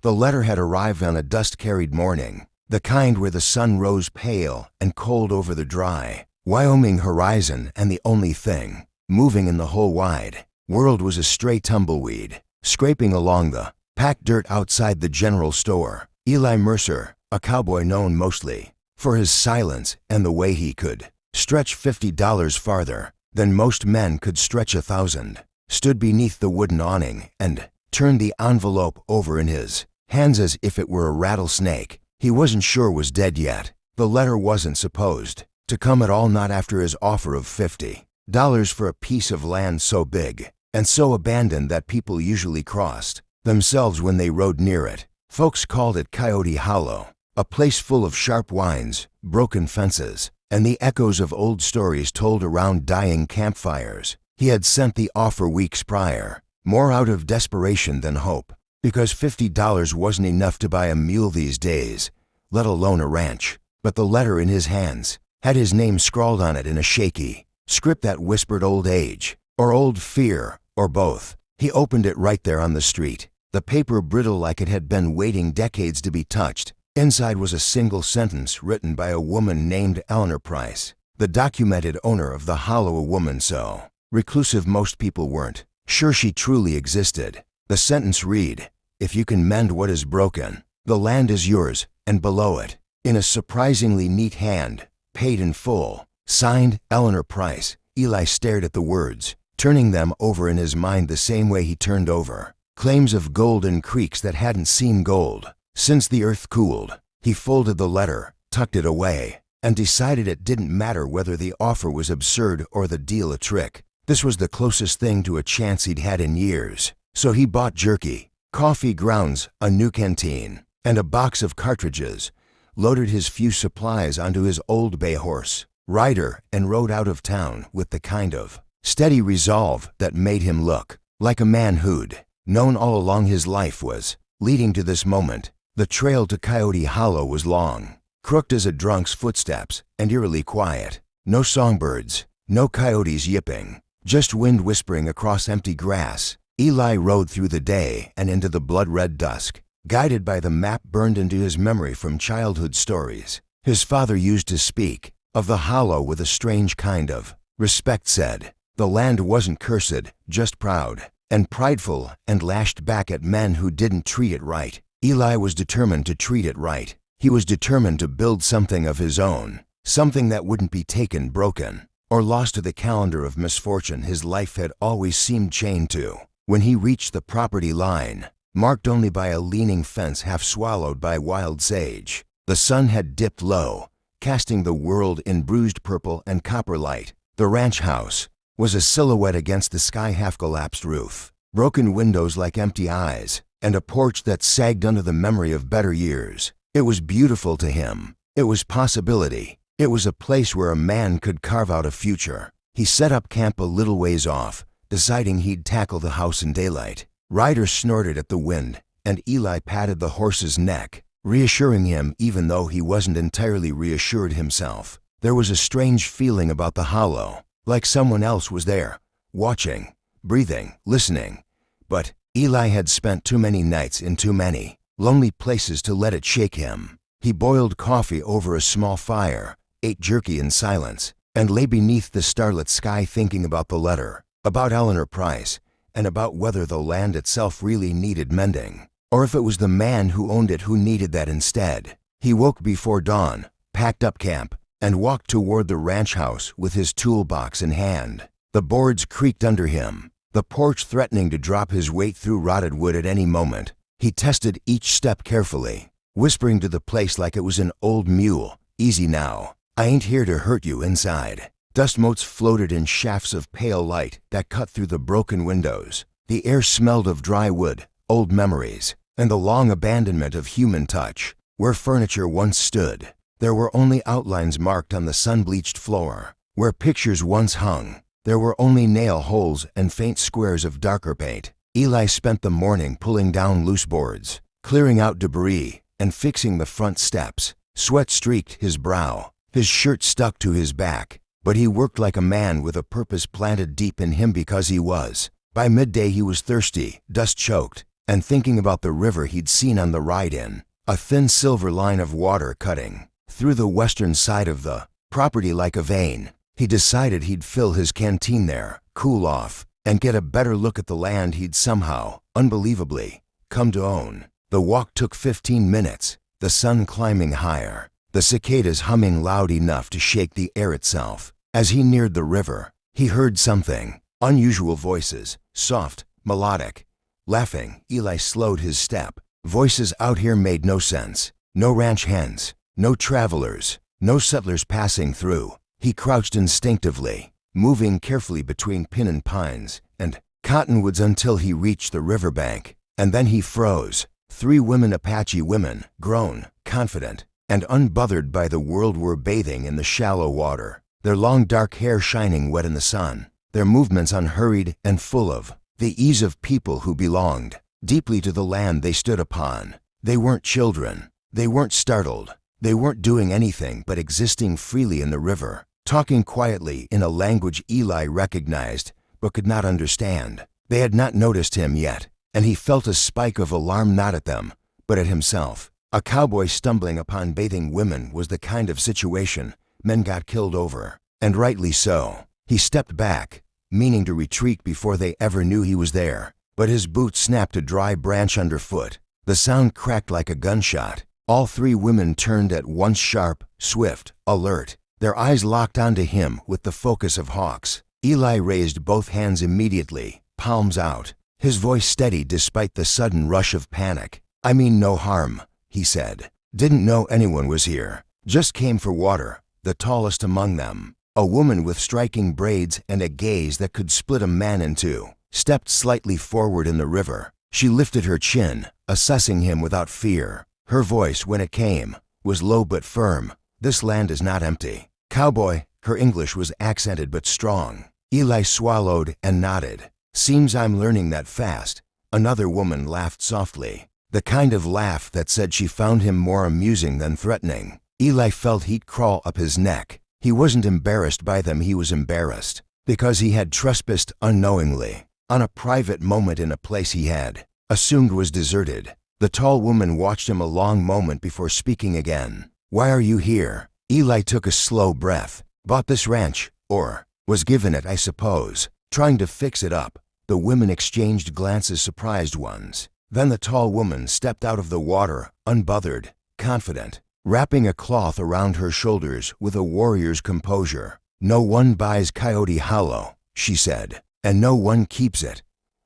The letter had arrived on a dust-carried morning, the kind where the sun rose pale and cold over the dry Wyoming horizon, and the only thing moving in the whole wide world was a stray tumbleweed, scraping along the packed dirt outside the general store. Eli Mercer, a cowboy known mostly for his silence and the way he could stretch $50 farther than most men could stretch 1,000, stood beneath the wooden awning and turned the envelope over in his hands as if it were a rattlesnake he wasn't sure was dead yet. The letter wasn't supposed to come at all, not after his offer of $50 for a piece of land so big and so abandoned that people usually crossed themselves when they rode near it. Folks called it Coyote Hollow, a place full of sharp winds, broken fences, and the echoes of old stories told around dying campfires. He had sent the offer weeks prior, more out of desperation than hope, because $50 wasn't enough to buy a mule these days, let alone a ranch. But the letter in his hands had his name scrawled on it in a shaky script that whispered old age, or old fear, or both. He opened it right there on the street, the paper brittle like it had been waiting decades to be touched. Inside was a single sentence written by a woman named Eleanor Price, the documented owner of the hollow, a woman so reclusive most people weren't sure she truly existed. The sentence read, "If you can mend what is broken, the land is yours," and below it, in a surprisingly neat hand, paid in full, signed Eleanor Price. Eli stared at the words, turning them over in his mind the same way he turned over claims of gold in creeks that hadn't seen gold since the earth cooled. He folded the letter, tucked it away, and decided it didn't matter whether the offer was absurd or the deal a trick. This was the closest thing to a chance he'd had in years. So he bought jerky, coffee grounds, a new canteen, and a box of cartridges, loaded his few supplies onto his old bay horse rider, and rode out of town with the kind of steady resolve that made him look like a man who'd known all along his life was leading to this moment. The trail to Coyote Hollow was long, crooked as a drunk's footsteps, and eerily quiet. No songbirds, no coyotes yipping, just wind whispering across empty grass. Eli rode through the day and into the blood-red dusk, guided by the map burned into his memory from childhood stories. His father used to speak of the hollow with a strange kind of respect, said the land wasn't cursed, just proud and prideful, and lashed back at men who didn't treat it right. Eli was determined to treat it right. He was determined to build something of his own, something that wouldn't be taken broken or lost to the calendar of misfortune his life had always seemed chained to. When he reached the property line, marked only by a leaning fence half swallowed by wild sage, the sun had dipped low, casting the world in bruised purple and copper light. The ranch house was a silhouette against the sky, half-collapsed roof, broken windows like empty eyes, and a porch that sagged under the memory of better years. It was beautiful to him. It was possibility. It was a place where a man could carve out a future. He set up camp a little ways off, deciding he'd tackle the house in daylight. Ryder snorted at the wind, and Eli patted the horse's neck, reassuring him even though he wasn't entirely reassured himself. There was a strange feeling about the hollow, like someone else was there, watching, breathing, listening. But Eli had spent too many nights in too many lonely places to let it shake him. He boiled coffee over a small fire, ate jerky in silence, and lay beneath the starlit sky thinking about the letter, about Eleanor Price, and about whether the land itself really needed mending, or if it was the man who owned it who needed that instead. He woke before dawn, packed up camp, and walked toward the ranch house with his toolbox in hand. The boards creaked under him, the porch threatening to drop his weight through rotted wood at any moment. He tested each step carefully, whispering to the place like it was an old mule, "Easy now. I ain't here to hurt you inside." Dust motes floated in shafts of pale light that cut through the broken windows. The air smelled of dry wood, old memories, and the long abandonment of human touch. Where furniture once stood, there were only outlines marked on the sun-bleached floor. Where pictures once hung, there were only nail holes and faint squares of darker paint. Eli spent the morning pulling down loose boards, clearing out debris, and fixing the front steps. Sweat streaked his brow. His shirt stuck to his back, but he worked like a man with a purpose planted deep in him because he was. By midday he was thirsty, dust-choked, and thinking about the river he'd seen on the ride in, a thin silver line of water cutting through the western side of the property like a vein. He decided he'd fill his canteen there, cool off, and get a better look at the land he'd somehow, unbelievably, come to own. The walk took 15 minutes, the sun climbing higher, the cicadas humming loud enough to shake the air itself. As he neared the river, he heard something. Unusual voices, soft, melodic, laughing. Eli slowed his step. Voices out here made no sense. No ranch hands, no travelers, no settlers passing through. He crouched instinctively, moving carefully between pin pines and cottonwoods until he reached the riverbank, and then he froze. 3 women, Apache women, grown, confident, and unbothered by the world, were bathing in the shallow water, their long dark hair shining wet in the sun, their movements unhurried and full of the ease of people who belonged deeply to the land they stood upon. They weren't children. They weren't startled. They weren't doing anything but existing freely in the river, talking quietly in a language Eli recognized but could not understand. They had not noticed him yet, and he felt a spike of alarm, not at them, but at himself. A cowboy stumbling upon bathing women was the kind of situation men got killed over, and rightly so. He stepped back, meaning to retreat before they ever knew he was there, but his boot snapped a dry branch underfoot. The sound cracked like a gunshot. All 3 women turned at once, sharp, swift, alert, their eyes locked onto him with the focus of hawks. Eli raised both hands immediately, palms out, his voice steady despite the sudden rush of panic. "I mean no harm," he said. "Didn't know anyone was here. Just came for water." The tallest among them, a woman with striking braids and a gaze that could split a man in two, stepped slightly forward in the river. She lifted her chin, assessing him without fear. Her voice, when it came, was low but firm. "This land is not empty." "Cowboy," her English was accented but strong. Eli swallowed and nodded. "Seems I'm learning that fast." Another woman laughed softly, the kind of laugh that said she found him more amusing than threatening. Eli felt heat crawl up his neck. He wasn't embarrassed by them, he was embarrassed because he had trespassed unknowingly on a private moment in a place he had assumed was deserted. The tall woman watched him a long moment before speaking again. "Why are you here?" Eli took a slow breath. "Bought this ranch, or was given it, I suppose. Trying to fix it up." The women exchanged glances, surprised ones. Then the tall woman stepped out of the water, unbothered, confident, wrapping a cloth around her shoulders with a warrior's composure. "No one buys Coyote Hollow," she said, "and no one keeps it."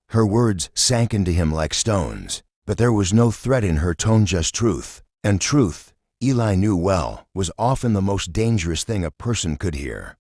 Her words sank into him like stones, but there was no threat in her tone, just truth. And truth, Eli knew well, was often the most dangerous thing a person could hear.